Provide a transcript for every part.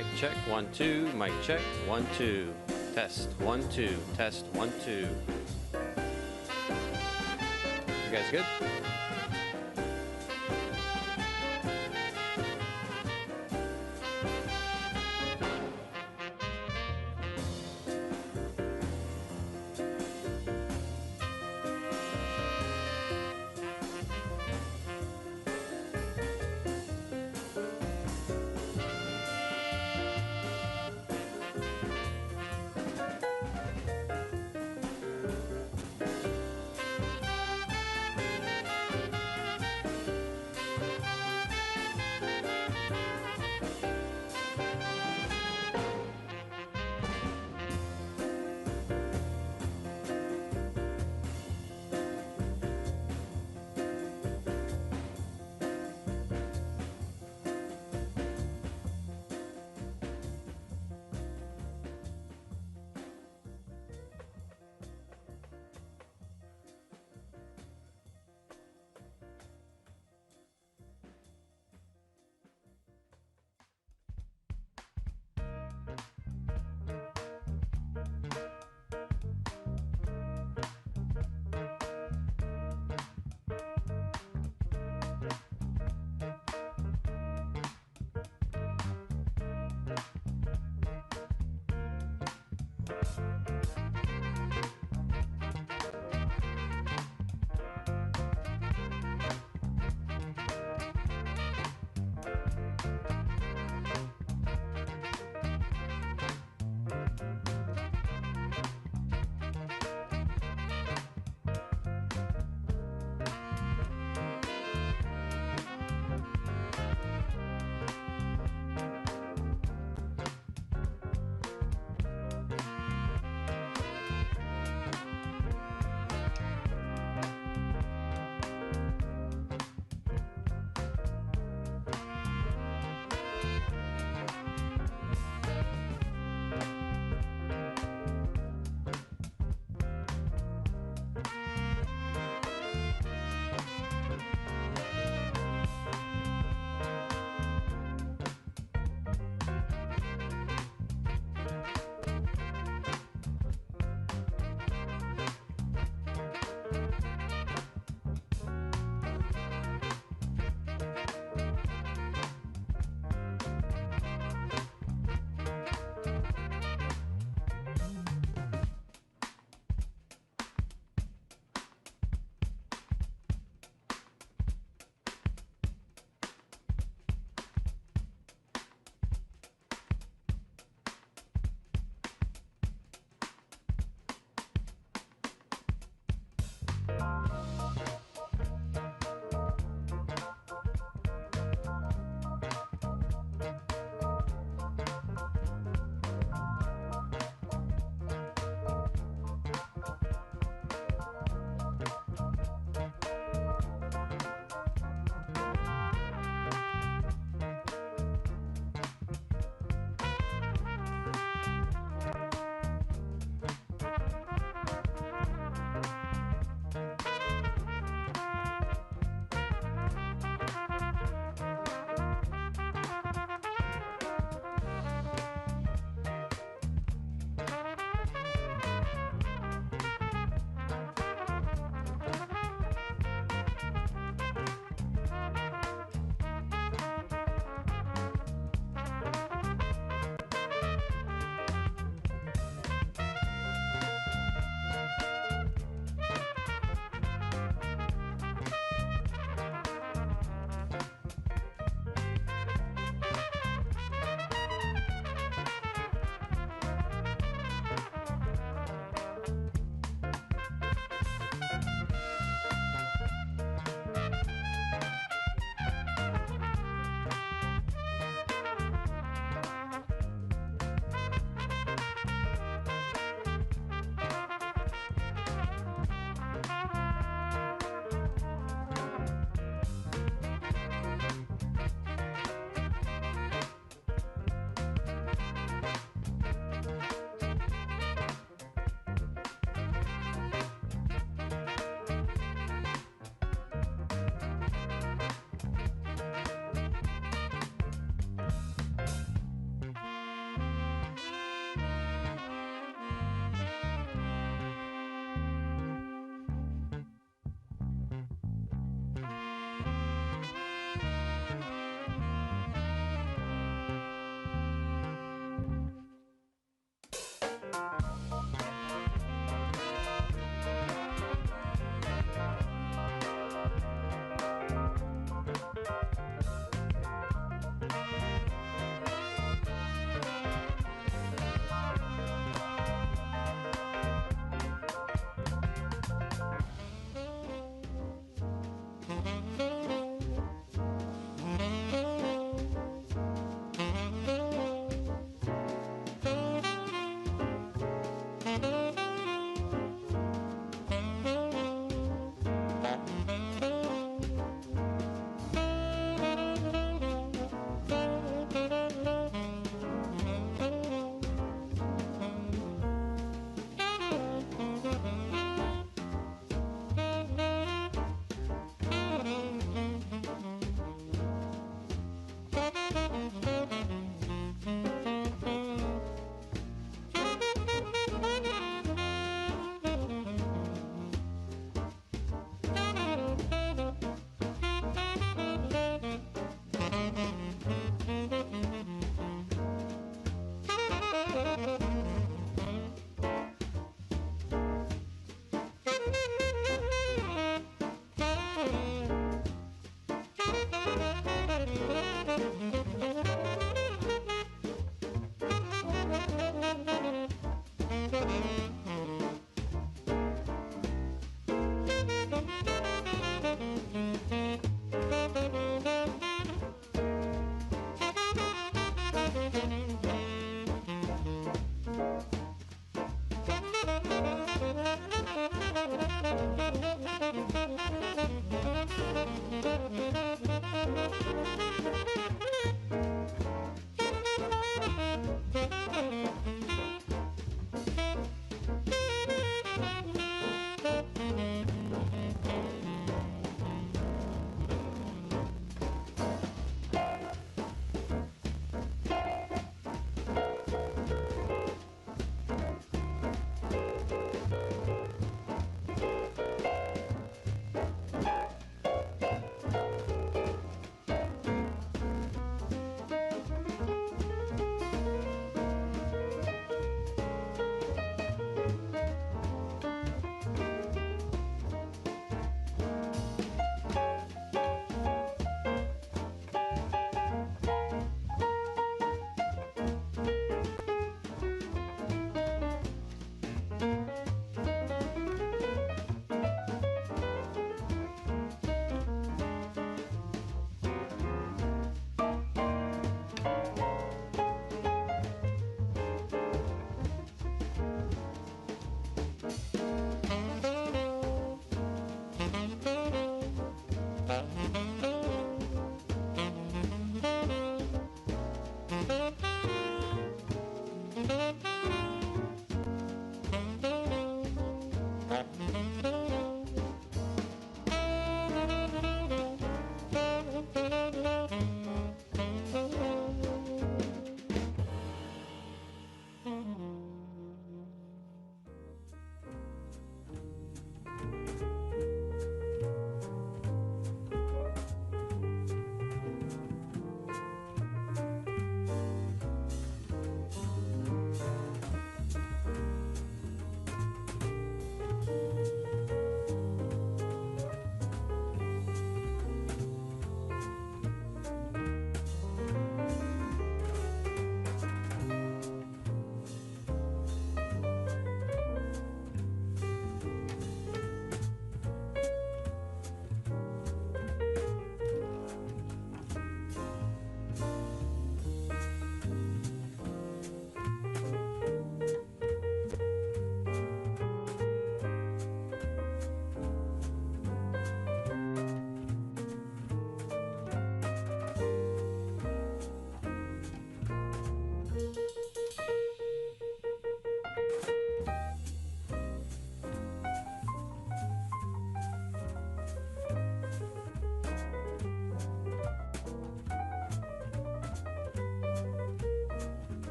Mic check, 1, 2. Mic check, 1, 2. Test, 1, 2. Test, 1, 2. You guys good?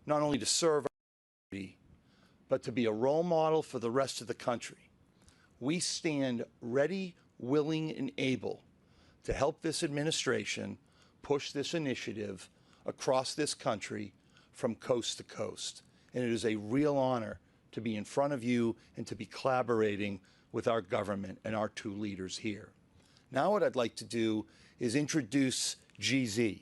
not only to serve our community, but to be a role model for the rest of the country. We stand ready, willing, and able to help this administration push this initiative across this country from coast to coast. And it is a real honor to be in front of you and to be collaborating with our government and our two leaders here. Now what I'd like to do is introduce GZ,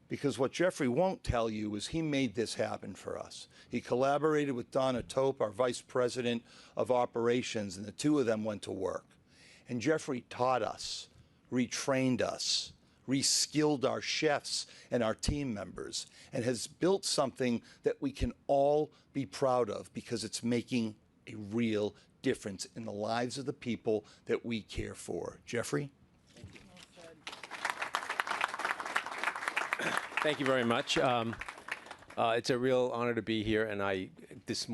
because what Jeffrey won't tell you is he made this happen for us. He collaborated with Donna Tope, our Vice President of Operations, and the two of them went to work. And Jeffrey taught us, retrained us, re-skilled our chefs and our team members, and has built something that we can all be proud of because it's making a real difference in the lives of the people that we care for. Jeffrey? Thank you very much. It's a real honor to be here, and this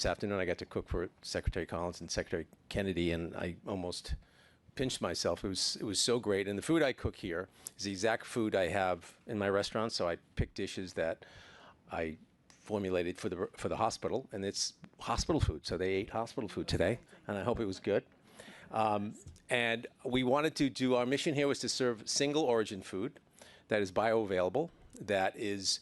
afternoon, I got to cook for Secretary Collins and Secretary Kennedy, and I almost pinched myself. It was so great, and the food I cook here is the exact food I have in my restaurant. So I pick dishes that I formulated for the hospital, and it's hospital food. So they ate hospital food today, and I hope it was good. And we wanted to do, our mission here was to serve single origin food that is bioavailable, that is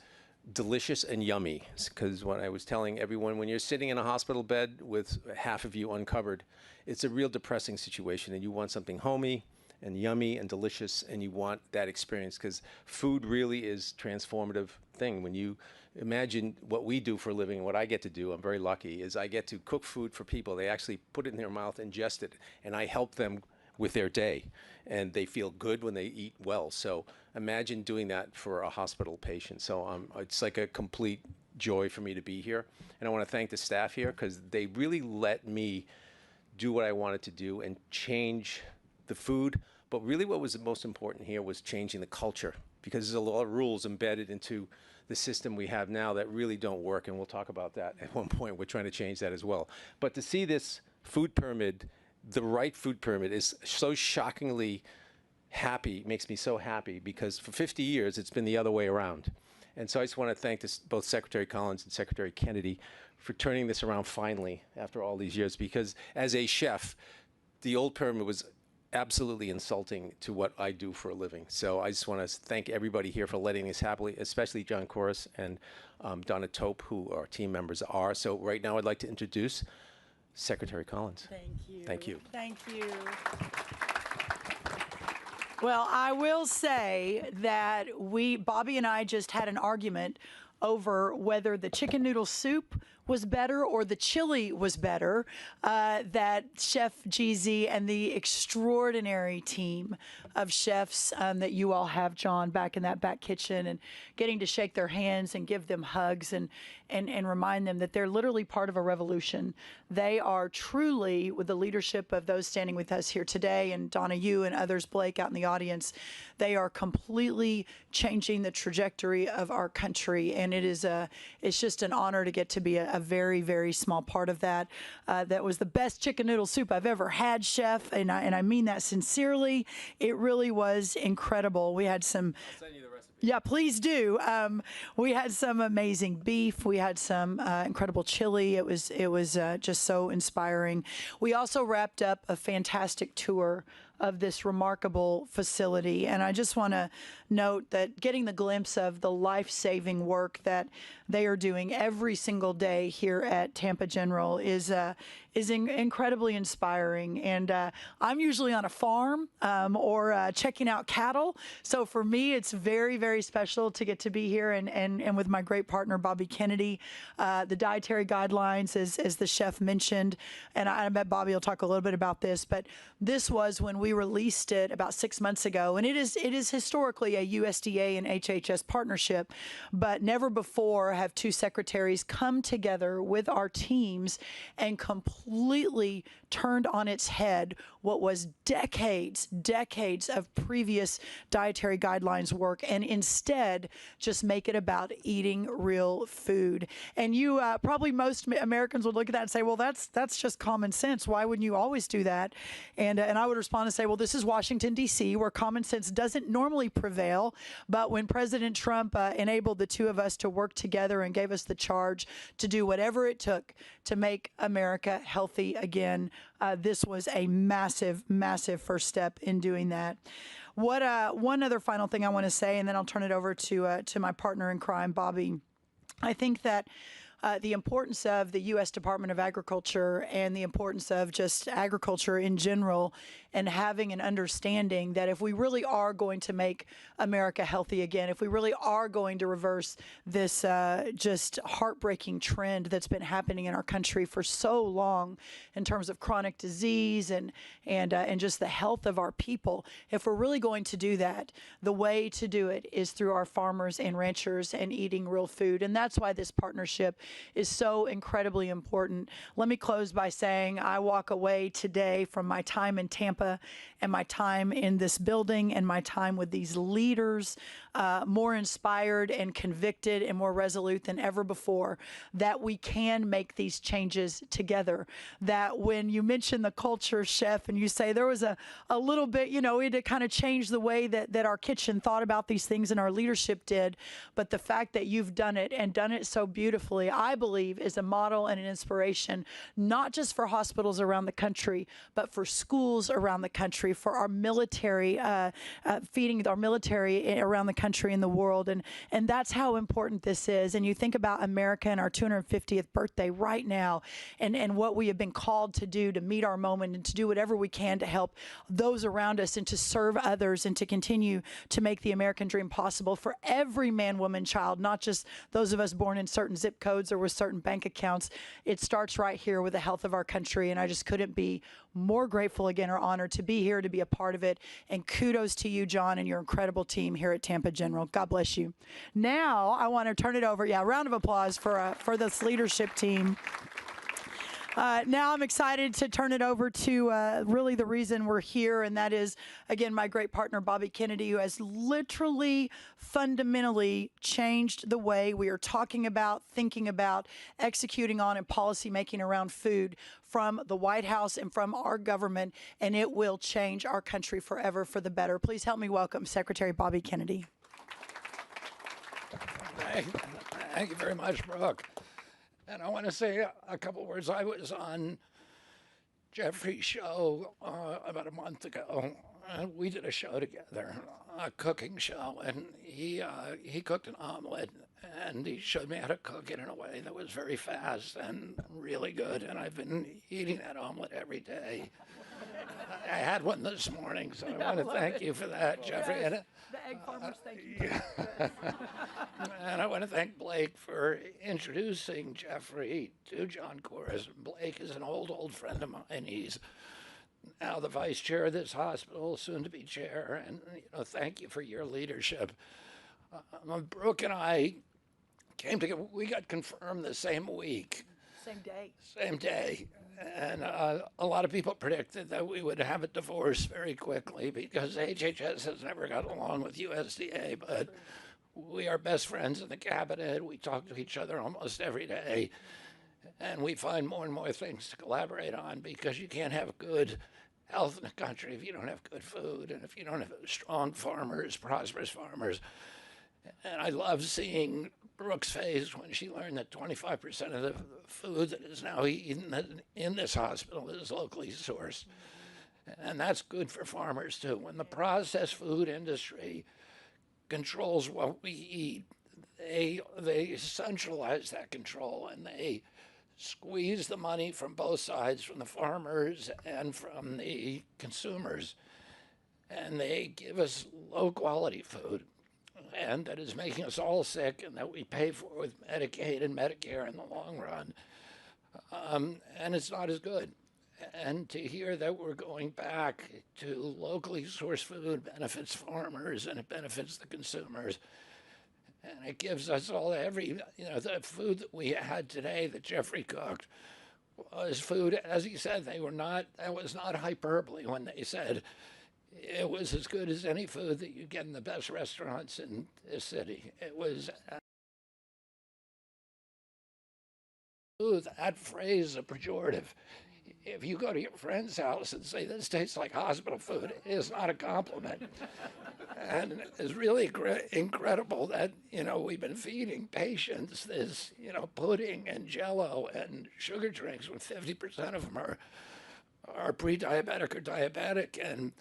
delicious and yummy. Because what I was telling everyone, when you're sitting in a hospital bed with half of you uncovered, it's a real depressing situation, and you want something homey and yummy and delicious, and you want that experience, because food really is a transformative thing. When you imagine what we do for a living and what I get to do, I'm very lucky, is I get to cook food for people. They actually put it in their mouth, ingest it, and I help them with their day, and they feel good when they eat well. So imagine doing that for a hospital patient. So it's like a complete joy for me to be here, and I want to thank the staff here, because they really let me do what I wanted to do and change the food. But really what was the most important here was changing the culture, because there's a lot of rules embedded into the system we have now that really don't work, and we'll talk about that at one point. We're trying to change that as well. But to see this food pyramid, the right food pyramid, is so shockingly happy, makes me so happy, because for 50 years it's been the other way around. And so I just want to thank both Secretary Collins and Secretary Kennedy for turning this around finally after all these years, because as a chef, the old pyramid was absolutely insulting to what I do for a living. So I just want to thank everybody here for letting this happen, especially John Corus and Donna Tope, who our team members are. So right now I'd like to introduce Secretary Collins. Thank you. Thank you. Thank you. Well, I will say that Bobby and I just had an argument over whether the chicken noodle soup was better or the chili was better, that Chef GZ and the extraordinary team of chefs that you all have, John, back in that back kitchen, and getting to shake their hands and give them hugs and remind them that they're literally part of a revolution. They are truly, with the leadership of those standing with us here today, and Donna, you and others, Blake, out in the audience, they are completely changing the trajectory of our country, and it's just an honor to get to be a very, very small part of that. That was the best chicken noodle soup I've ever had, Chef, and I mean that sincerely. It really was incredible. We had some. I'll send you the recipe. Yeah, please do. We had some amazing beef. We had some incredible chili. It was just so inspiring. We also wrapped up a fantastic tour of this remarkable facility, and I just want to note that getting the glimpse of the life-saving work that they are doing every single day here at Tampa General is incredibly inspiring. And I'm usually on a farm or checking out cattle, so for me it's very, very special to get to be here and with my great partner Bobby Kennedy. The dietary guidelines, as the chef mentioned, and I bet Bobby will talk a little bit about this, but this was when we released it about 6 months ago, and it is historically a USDA and HHS partnership, but never before have two secretaries come together with our teams and completely turned on its head what was decades of previous dietary guidelines work and instead just make it about eating real food. And you probably most Americans would look at that and say, well, that's just common sense. Why wouldn't you always do that? And I would respond and say, well, this is Washington, D.C., where common sense doesn't normally prevail. But when President Trump enabled the two of us to work together and gave us the charge to do whatever it took to make America healthy again, this was a massive, massive first step in doing that. One other final thing I want to say, and then I'll turn it over to my partner in crime, Bobby. I think that the importance of the U.S. Department of Agriculture and the importance of just agriculture in general and having an understanding that if we really are going to make America healthy again, if we really are going to reverse this just heartbreaking trend that's been happening in our country for so long in terms of chronic disease and just the health of our people, if we're really going to do that, the way to do it is through our farmers and ranchers and eating real food. And that's why this partnership is so incredibly important. Let me close by saying I walk away today from my time in Tampa and my time in this building and my time with these leaders more inspired and convicted and more resolute than ever before that we can make these changes together. That when you mention the culture, Chef, and you say there was a little bit, we had to kind of change the way that our kitchen thought about these things and our leadership did. But the fact that you've done it and done it so beautifully, I believe is a model and an inspiration, not just for hospitals around the country, but for schools around the country, for our military, feeding our military around the country and the world. And that's how important this is. And you think about America and our 250th birthday right now and what we have been called to do to meet our moment and to do whatever we can to help those around us and to serve others and to continue to make the American dream possible for every man, woman, child, not just those of us born in certain zip codes or with certain bank accounts. It starts right here with the health of our country. And I just couldn't be more grateful again or honored to be here, to be a part of it. And kudos to you, John, and your incredible team here at Tampa General. God bless you. Now I want to turn it over. Yeah, round of applause for this leadership team. Now I'm excited to turn it over to really the reason we're here, and that is, again, my great partner, Bobby Kennedy, who has literally fundamentally changed the way we are talking about, thinking about, executing on, and policy making around food from the White House and from our government, and it will change our country forever for the better. Please help me welcome Secretary Bobby Kennedy. Thank you very much, Brooke. And I want to say a couple words. I was on Jeffrey's show about a month ago. We did a show together, a cooking show, and he cooked an omelet, and he showed me how to cook it in a way that was very fast and really good. And I've been eating that omelet every day. I had one this morning, so I want to thank you for that, Jeffrey. Yes. The egg farmers, thank you. And I want to thank Blake for introducing Jeffrey to John Corus. Blake is an old friend of mine. He's now the vice chair of this hospital, soon to be chair. And thank you for your leadership. Brooke and I came together. We got confirmed the same week. Same day. Same day. And a lot of people predicted that we would have a divorce very quickly because HHS has never got along with USDA, but we are best friends in the cabinet. We talk to each other almost every day, and we find more and more things to collaborate on because you can't have good health in the country if you don't have good food and if you don't have strong farmers, prosperous farmers. And I love seeing Brooke's face when she learned that 25% of the food that is now eaten in this hospital is locally sourced. And that's good for farmers too. When the processed food industry controls what we eat, they centralize that control and they squeeze the money from both sides, from the farmers and from the consumers. And they give us low quality food. And that is making us all sick and that we pay for with Medicaid and Medicare in the long run. And it's not as good. And to hear that we're going back to locally sourced food benefits farmers and it benefits the consumers. And it gives us all the food that we had today that Jeffrey cooked was food. As he said, that was not hyperbole when they said it was as good as any food that you get in the best restaurants in this city. It was that phrase is a pejorative. If you go to your friend's house and say this tastes like hospital food, it is not a compliment. And it's really incredible that, we've been feeding patients this, pudding and Jello and sugar drinks when 50% of them are pre-diabetic or diabetic. And,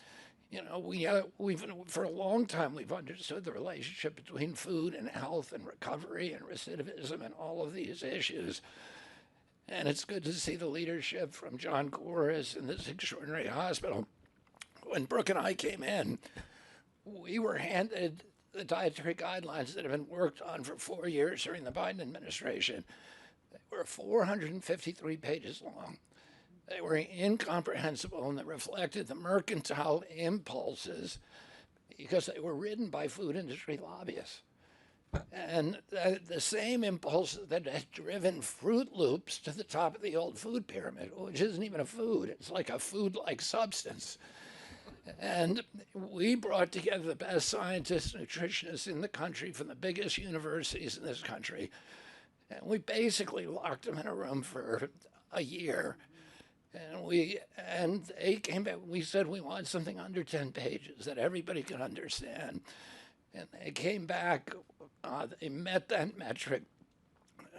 we've for a long time, we've understood the relationship between food and health and recovery and recidivism and all of these issues. And it's good to see the leadership from John Corus in this extraordinary hospital. When Brooke and I came in, we were handed the dietary guidelines that have been worked on for 4 years during the Biden administration. They were 453 pages long. They were incomprehensible, and they reflected the mercantile impulses because they were written by food industry lobbyists. And the same impulse that had driven Fruit Loops to the top of the old food pyramid, which isn't even a food, it's like a food-like substance. And we brought together the best scientists, nutritionists in the country from the biggest universities in this country. And we basically locked them in a room for a year. And they came back, we said we want something under 10 pages that everybody could understand. And they came back, they met that metric.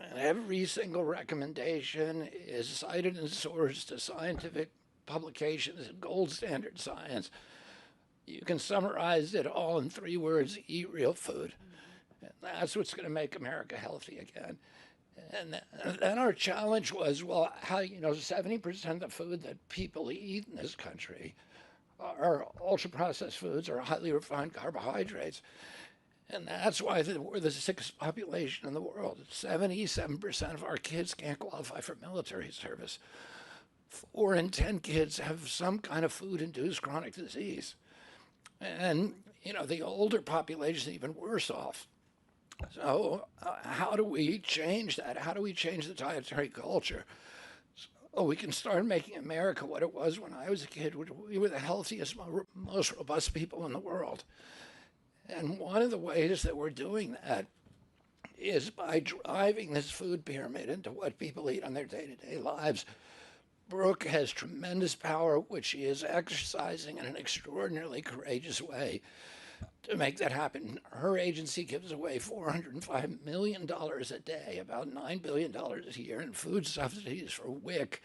And every single recommendation is cited and sourced to scientific publications and gold standard science. You can summarize it all in 3 words: eat real food. And that's what's going to make America healthy again. And then our challenge was, well, how, 70% of the food that people eat in this country are ultra-processed foods or highly refined carbohydrates. And that's why we're the 6th population in the world. 77% of our kids can't qualify for military service. 4 in 10 kids have some kind of food-induced chronic disease. And, the older population is even worse off. So how do we change that? How do we change the dietary culture? So we can start making America what it was when I was a kid. We were the healthiest, most robust people in the world. And one of the ways that we're doing that is by driving this food pyramid into what people eat on their day-to-day lives. Brooke has tremendous power, which she is exercising in an extraordinarily courageous way to make that happen. Her agency gives away $405 million a day, about $9 billion a year in food subsidies for WIC,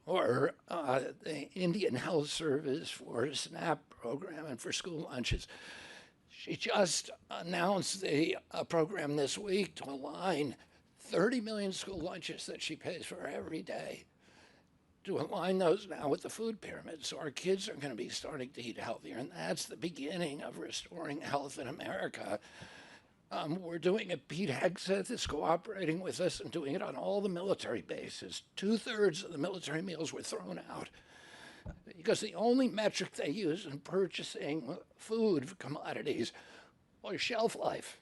for the Indian Health Service, for SNAP program, and for school lunches. She just announced a program this week to align 30 million school lunches that she pays for every day, to align those now with the food pyramid. So our kids are going to be starting to eat healthier, and that's the beginning of restoring health in America. We're doing it. Pete Hegseth is cooperating with us and doing it on all the military bases. 2/3 of the military meals were thrown out because the only metric they use in purchasing food commodities was shelf life.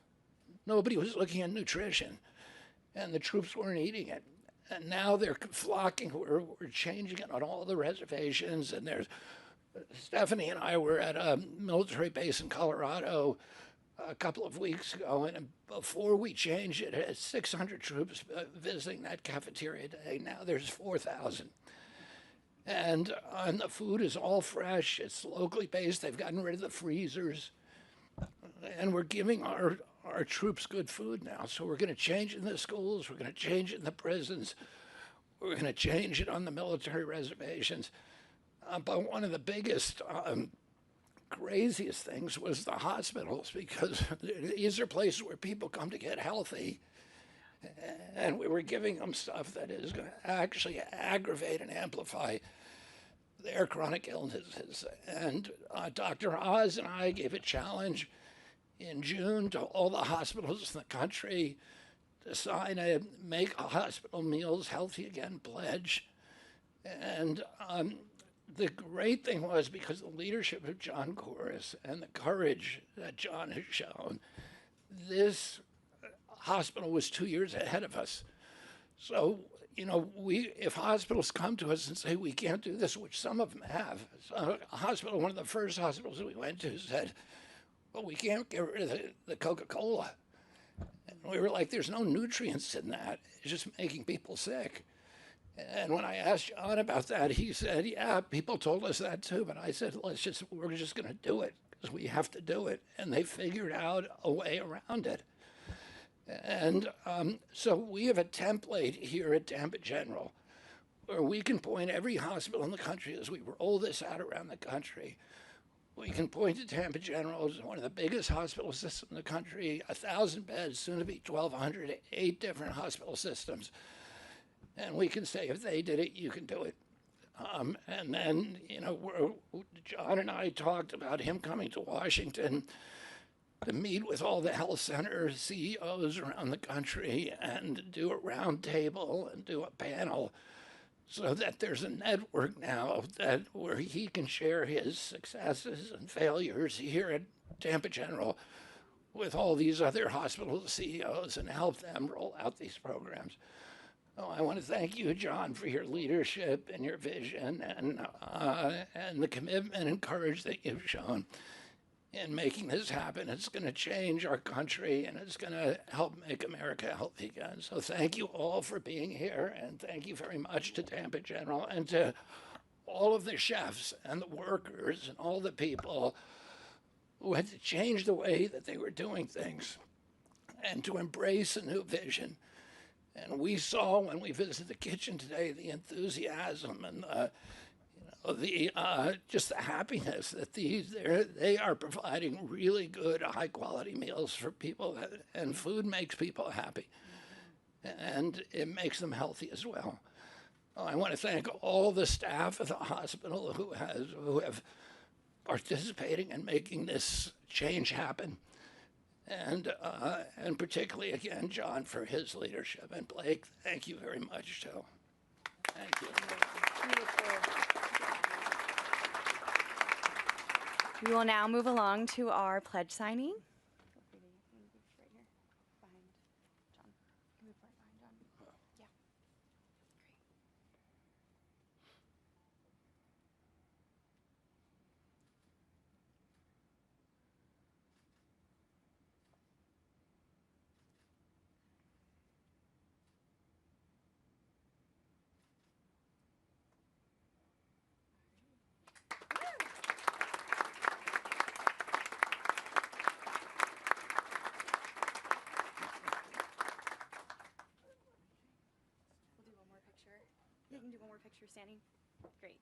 Nobody was looking at nutrition, and the troops weren't eating it. And now they're flocking. We're changing it on all the reservations. And Stephanie and I were at a military base in Colorado a couple of weeks ago, and before we changed it, it had 600 troops visiting that cafeteria a day. Now there's 4,000. And the food is all fresh. It's locally based. They've gotten rid of the freezers. And we're giving our troops good food now. So we're going to change it in the schools. We're going to change it in the prisons. We're going to change it on the military reservations. But one of the biggest, craziest things was the hospitals, because these are places where people come to get healthy. And we were giving them stuff that is going to actually aggravate and amplify their chronic illnesses. And Dr. Oz and I gave a challenge in June to all the hospitals in the country to sign a Make Hospital Meals Healthy Again pledge. And the great thing was, because of the leadership of John Corus and the courage that John has shown, this hospital was 2 years ahead of us. So, if hospitals come to us and say we can't do this, which some of them have, so a hospital, one of the first hospitals we went to said, well, we can't get rid of the Coca-Cola. And we were like, there's no nutrients in that. It's just making people sick. And when I asked John about that, he said, yeah, people told us that too. But I said, we're just going to do it because we have to do it. And they figured out a way around it. And so we have a template here at Tampa General where we can point every hospital in the country as we roll this out around the country. We can point to Tampa General as one of the biggest hospital systems in the country, 1,000 beds, soon to be 1,200, 8 different hospital systems. And we can say, if they did it, you can do it. And then, John and I talked about him coming to Washington to meet with all the health center CEOs around the country and do a round table and do a panel so that there's a network now where he can share his successes and failures here at Tampa General with all these other hospital CEOs and help them roll out these programs. Oh, I want to thank you, John, for your leadership and your vision and the commitment and courage that you've shown in making this happen. It's going to change our country, and it's going to help make America healthy again. So thank you all for being here, and thank you very much to Tampa General and to all of the chefs and the workers and all the people who had to change the way that they were doing things and to embrace a new vision. And we saw when we visited the kitchen today the enthusiasm and just the happiness that they are providing really good, high quality meals for people, and food makes people happy, and it makes them healthy as well. I want to thank all the staff at the hospital who have participating in making this change happen. And particularly, again, John, for his leadership. And Blake, thank you very much, too. Thank you. We will now move along to our pledge signing. You can do one more picture standing. Great.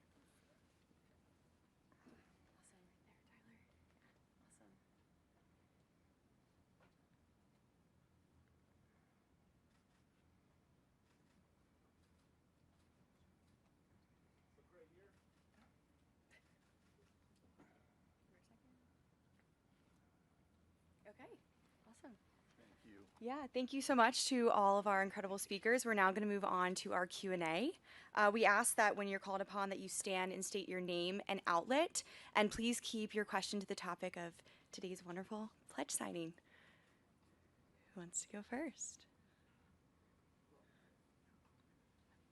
Awesome. Right there, Tyler. Awesome. Okay. Awesome. Yeah, thank you so much to all of our incredible speakers. We're now going to move on to our Q&A. We ask that when you're called upon that you stand and state your name and outlet, and please keep your question to the topic of today's wonderful pledge signing. Who wants to go first?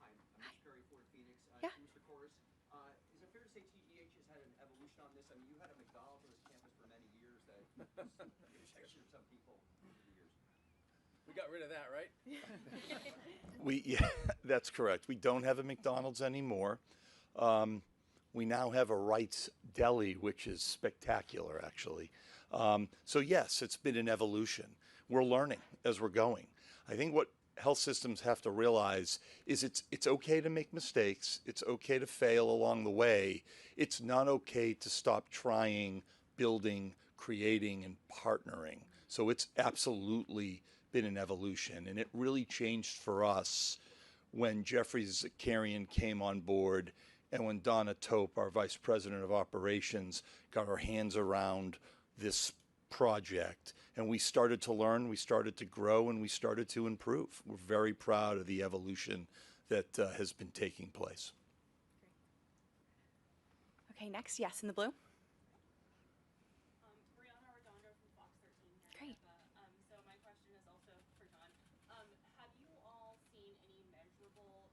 Hi, I'm Perry Ford Phoenix. Yeah. Mr. Corus, is it fair to say TGH has had an evolution on this? I mean, you had a McDonald's on this campus for many years that pictured some people over the years. We got rid of that, right? Yeah, that's correct. We don't have a McDonald's anymore. We now have a Wright's Deli, which is spectacular, actually. So yes, it's been an evolution. We're learning as we're going. I think what health systems have to realize is it's okay to make mistakes. It's okay to fail along the way. It's not okay to stop trying, building, creating, and partnering. So it's absolutely been an evolution, and it really changed for us when Jeffrey Zakarian came on board and when Donna Tope, our Vice President of Operations, got her hands around this project. And we started to learn, we started to grow, and we started to improve. We're very proud of the evolution that has been taking place. Okay, next, yes, in the blue. Great. So my question is also for John. Have you all seen any measurable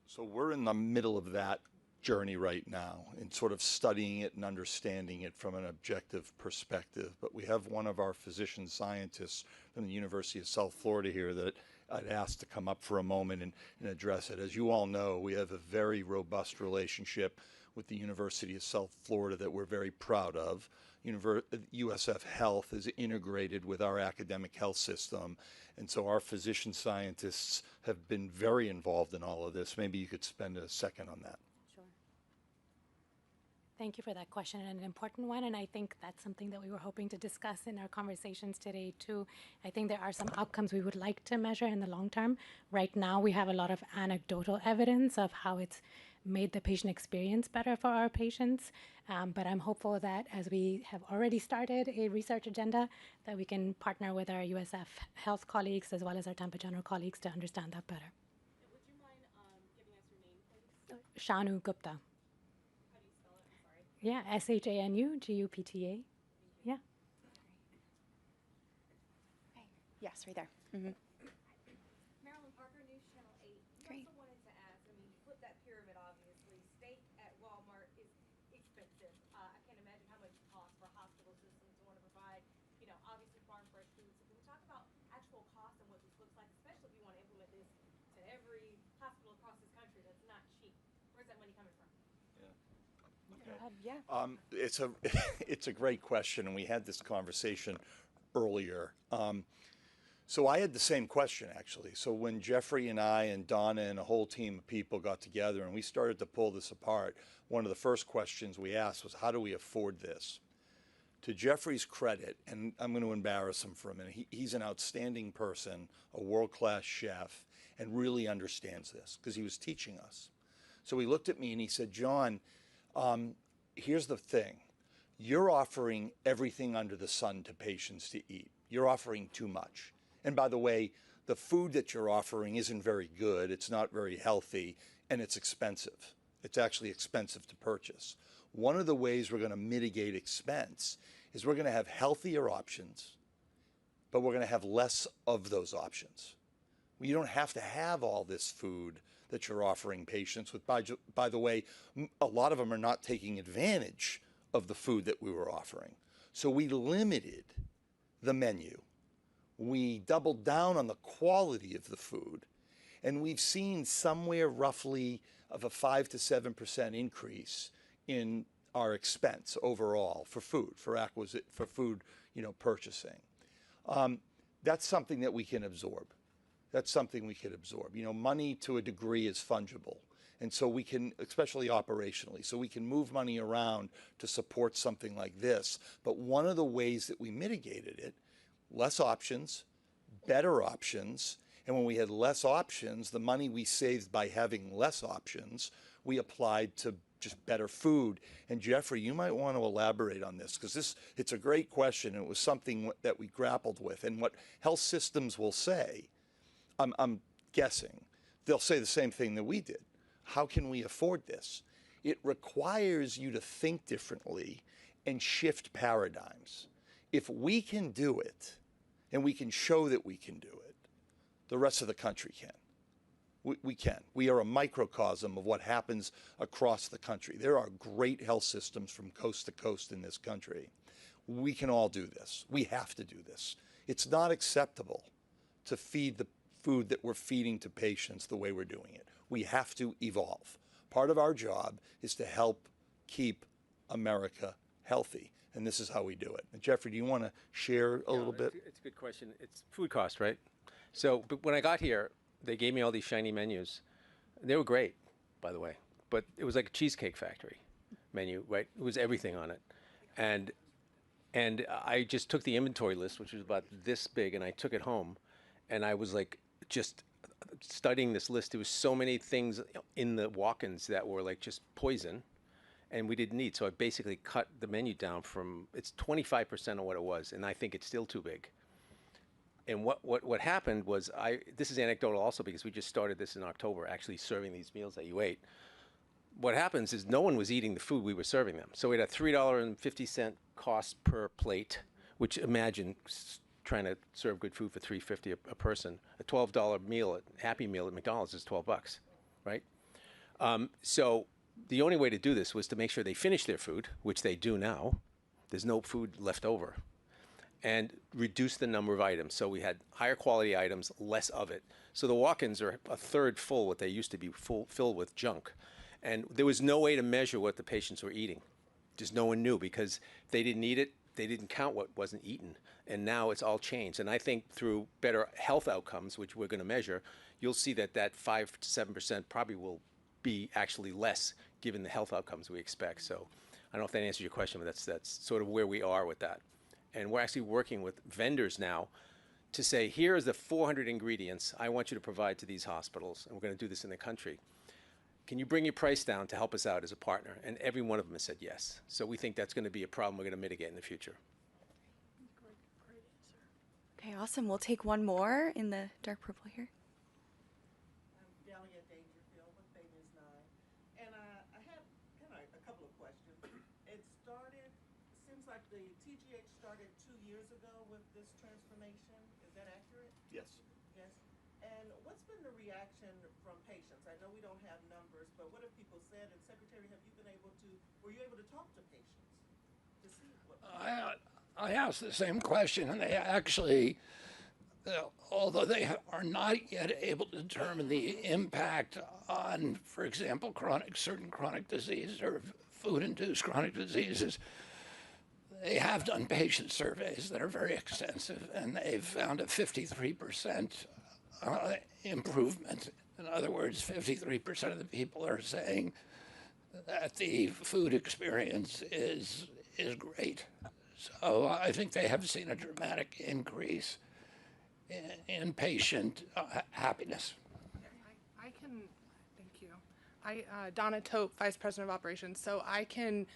So we're in the middle of that journey right now in sort of studying it and understanding it from an objective perspective. But we have one of our physician scientists from the University of South Florida here that I'd asked to come up for a moment and address it. As you all know, we have a very robust relationship with the University of South Florida that we're very proud of. USF Health is integrated with our academic health system, and so our physician scientists have been very involved in all of this. Maybe you could spend a second on that. Sure. Thank you for that question, and an important one, and I think that's something that we were hoping to discuss in our conversations today too. I think there are some outcomes we would like to measure in the long term. Right now, we have a lot of anecdotal evidence of how it's made the patient experience better for our patients. But I'm hopeful that as we have already started a research agenda, that we can partner with our USF Health colleagues as well as our Tampa General colleagues to understand that better. Would you mind giving us your name, please? Shanu Gupta. How do you spell it? I'm sorry. Yeah, SHANUGUPTA. Yeah. Okay. Yes, right there. Mm-hmm. Marilyn Parker, News Channel 8. Great. Also wanted to ask, I mean, you flip that pyramid, obviously. Steak at Walmart is expensive. I can't imagine how much it costs for a hospital system to want to provide, you know, obviously farm fresh food. So can we talk about actual cost and what this looks like, especially if you want to implement this to every hospital across this country that's not cheap? Where's that money coming from? Yeah. It's a great question, and we had this conversation earlier. So I had the same question, actually. So when Jeffrey and I and Donna and a whole team of people got together and we started to pull this apart, one of the first questions we asked was, how do we afford this? To Jeffrey's credit, and I'm going to embarrass him for a minute, he's an outstanding person, a world-class chef, and really understands this because he was teaching us. So he looked at me and he said, John, here's the thing. You're offering everything under the sun to patients to eat. You're offering too much. And by the way, the food that you're offering isn't very good. It's not very healthy, and it's expensive. It's actually expensive to purchase. One of the ways we're going to mitigate expense is we're going to have healthier options, but we're going to have less of those options. You don't have to have all this food that you're offering patients with. By the way, a lot of them are not taking advantage of the food that we were offering. So we limited the menu. We doubled down on the quality of the food. And we've seen somewhere roughly of a 5 to 7% increase in our expense overall for food, for food, purchasing. That's something that we can absorb. That's something we could absorb. Money to a degree is fungible. And so we can, especially operationally, so we can move money around to support something like this. But one of the ways that we mitigated it, less options, better options, and when we had less options, the money we saved by having less options, we applied to just better food. And Jeffrey, you might want to elaborate on this because it's a great question. And it was something that we grappled with. And what health systems will say, I'm guessing, they'll say the same thing that we did. How can we afford this? It requires you to think differently and shift paradigms. If we can do it, and we can show that we can do it, the rest of the country can. We can. We are a microcosm of what happens across the country. There are great health systems from coast to coast in this country. We can all do this. We have to do this. It's not acceptable to feed the food that we're feeding to patients the way we're doing it. We have to evolve. Part of our job is to help keep America healthy, and this is how we do it. And Jeffrey, do you want to share a little bit? It's a good question. It's food cost, right? So but when I got here, they gave me all these shiny menus. They were great, by the way, but it was like a Cheesecake Factory menu, right? It was everything on it. And I just took the inventory list, which was about this big, and I took it home, and I was like just studying this list. There was so many things in the walk-ins that were like just poison, and we didn't need. So I basically cut the menu down from, it's 25% of what it was, and I think it's still too big. And what happened was, this is anecdotal also because we just started this in October, actually serving these meals that you ate. What happens is no one was eating the food we were serving them. So we had a $3.50 cost per plate, which imagine trying to serve good food for $3.50 a person. A $12 meal, Happy Meal at McDonald's is $12, right? So the only way to do this was to make sure they finish their food, which they do now. There's no food left over. And reduce the number of items. So we had higher quality items, less of it. So the walk-ins are a third full what they used to be filled with junk. And there was no way to measure what the patients were eating. Just no one knew because they didn't eat it. They didn't count what wasn't eaten. And now it's all changed. And I think through better health outcomes, which we're going to measure, you'll see that 5 to 7% probably will be actually less given the health outcomes we expect. So I don't know if that answers your question, but that's sort of where we are with that. And we're actually working with vendors now to say, here is the 400 ingredients I want you to provide to these hospitals, and we're going to do this in the country. Can you bring your price down to help us out as a partner? And every one of them has said yes. So we think that's going to be a problem we're going to mitigate in the future. Okay, awesome. We'll take one more in the dark purple here. Delia Dangerfield with Famous 9. And I had kind of a couple of questions. It seems like the TGH started 2 years ago with this transformation. Is that accurate? Yes. Yes. And what's been the reaction from patients? I know we don't have numbers, but what have people said? And Secretary, were you able to talk to patients to see what? I asked the same question, and they actually, although they are not yet able to determine the impact on, for example, certain chronic diseases or food-induced chronic diseases, they have done patient surveys that are very extensive, and they've found a 53% improvement. In other words, 53% of the people are saying that the food experience is great. So I think they have seen a dramatic increase in patient happiness. I can, thank you. Donna Tope, Vice President of Operations. So I can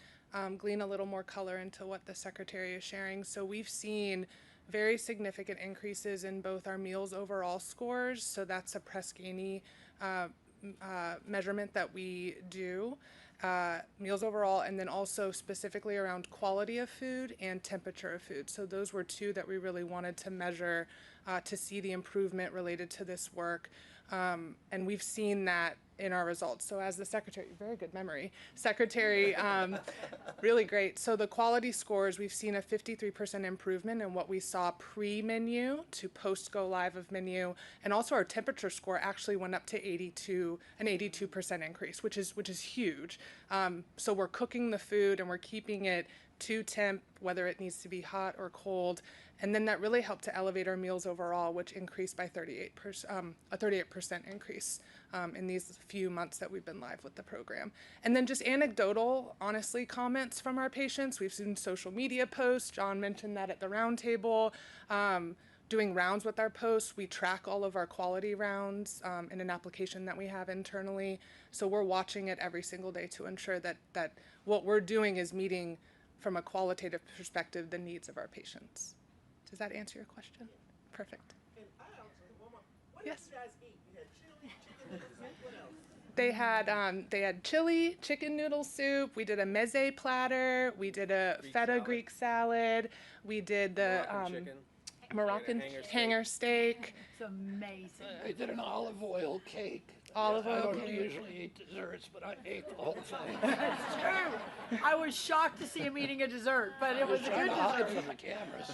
glean a little more color into what the Secretary is sharing. So we've seen very significant increases in both our meals overall scores. So that's a Press-Ganey measurement that we do. Meals overall, and then also specifically around quality of food and temperature of food. So those were two that we really wanted to measure to see the improvement related to this work. And we've seen that in our results. So as the Secretary, very good memory, Secretary, really great. So the quality scores, we've seen a 53% improvement in what we saw pre-menu to post-go live of menu. And also our temperature score actually went up to an 82% increase, which is huge. So we're cooking the food and we're keeping it to temp, whether it needs to be hot or cold. And then that really helped to elevate our meals overall, which increased by 38%, a 38% increase in these few months that we've been live with the program. And then just anecdotal, honestly, comments from our patients. We've seen social media posts. John mentioned that at the roundtable. Doing rounds with our posts, we track all of our quality rounds in an application that we have internally. So we're watching it every single day to ensure that what we're doing is meeting, from a qualitative perspective, the needs of our patients. Does that answer your question? Perfect. And I also have one more. What Yes. did you guys eat? You had chili, chicken, what else? They had chili, chicken noodle soup. We did a meze platter. We did a feta Greek salad. We did the Moroccan hanger steak. It's amazing. I did an olive oil cake. Olive oil I don't cake. usually eat desserts, but I ate the whole thing. That's true. I was shocked to see him eating a dessert, but it was a Trying good to hide dessert. from the cameras.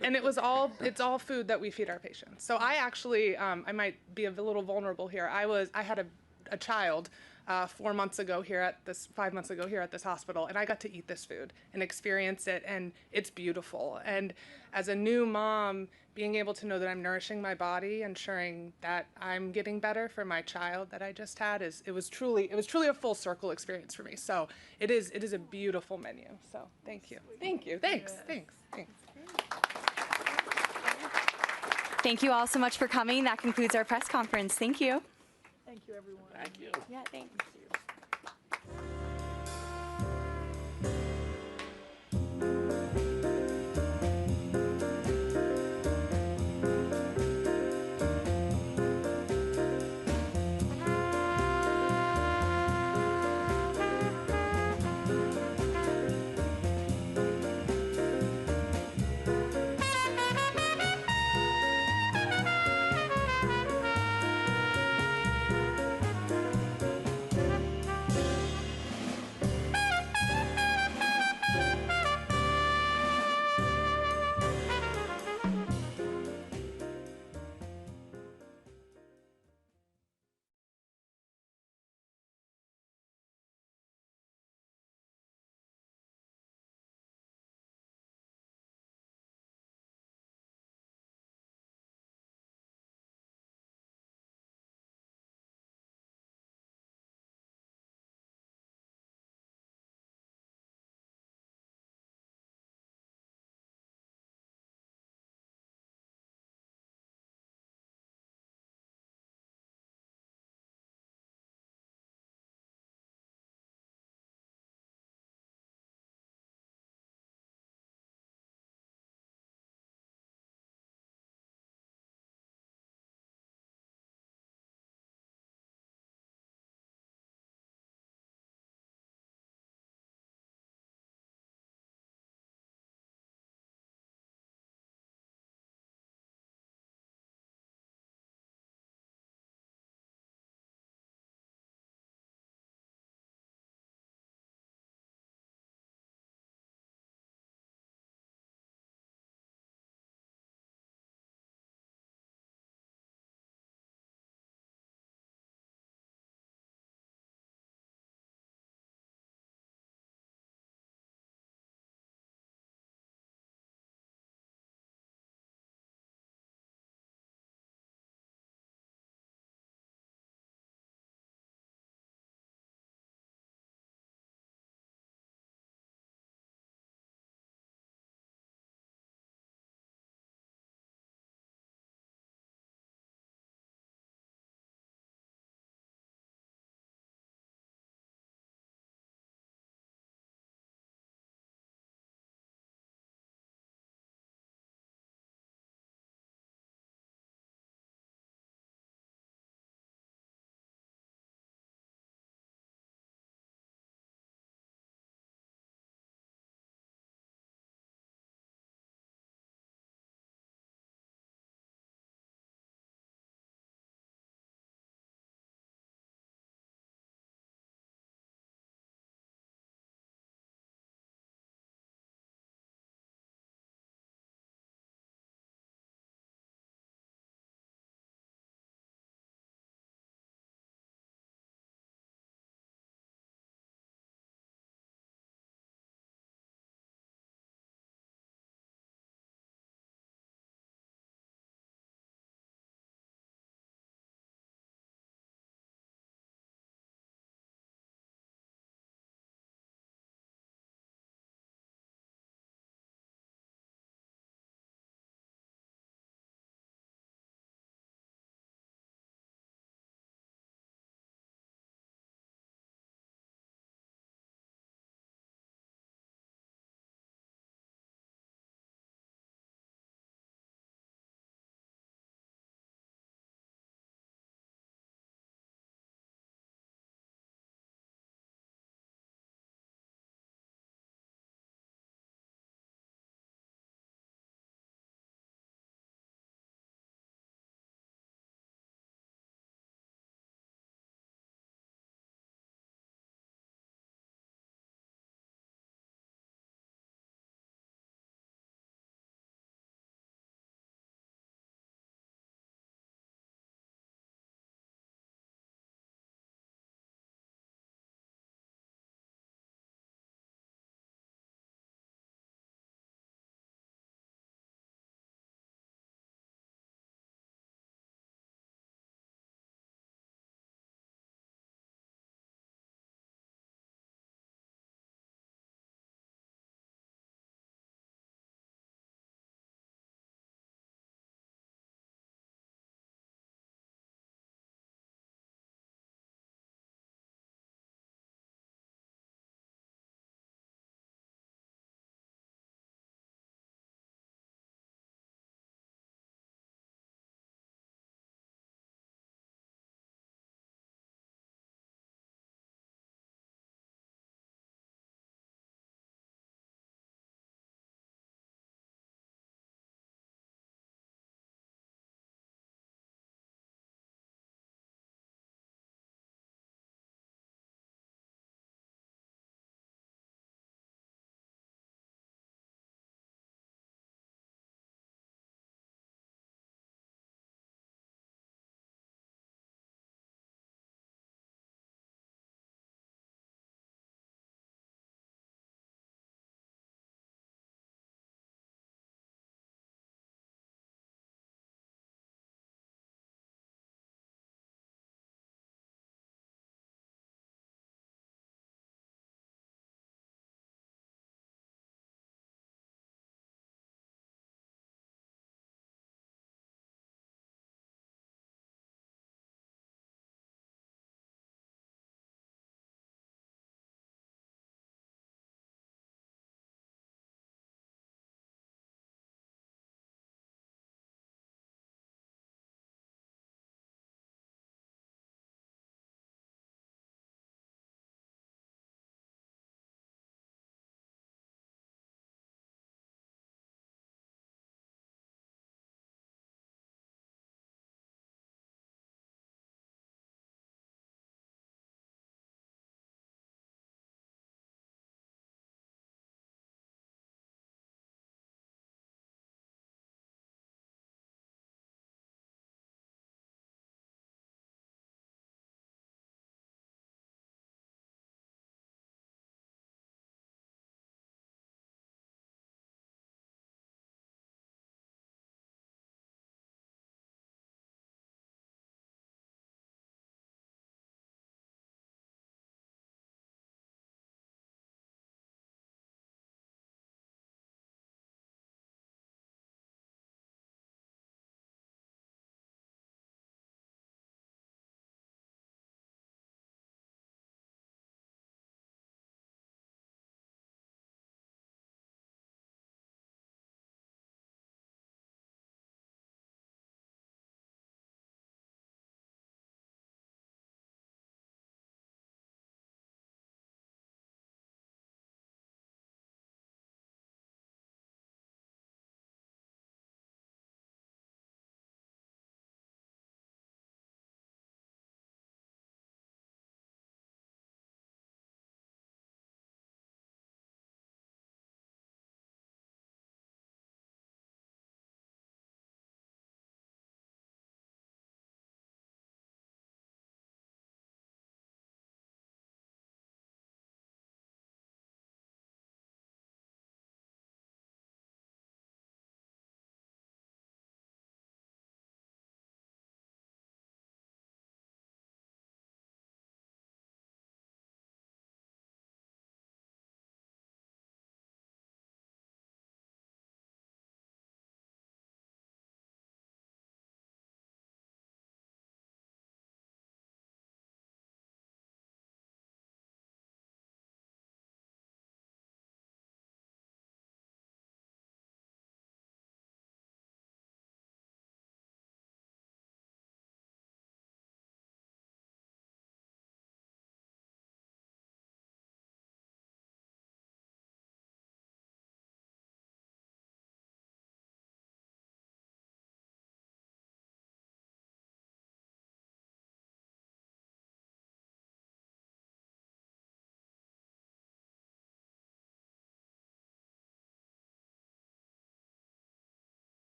And it's all food that we feed our patients. So I actually, I might be a little vulnerable here. I had a child 5 months ago here at this hospital, and I got to eat this food and experience it, and it's beautiful. And as a new mom, being able to know that I'm nourishing my body, ensuring that I'm getting better for my child that I just had, it was truly a full circle experience for me. So it is a beautiful menu. So thank you. Thanks. Thank you all so much for coming. That concludes our press conference. Thank you. Thank you, everyone. Thank you. Yeah, thanks.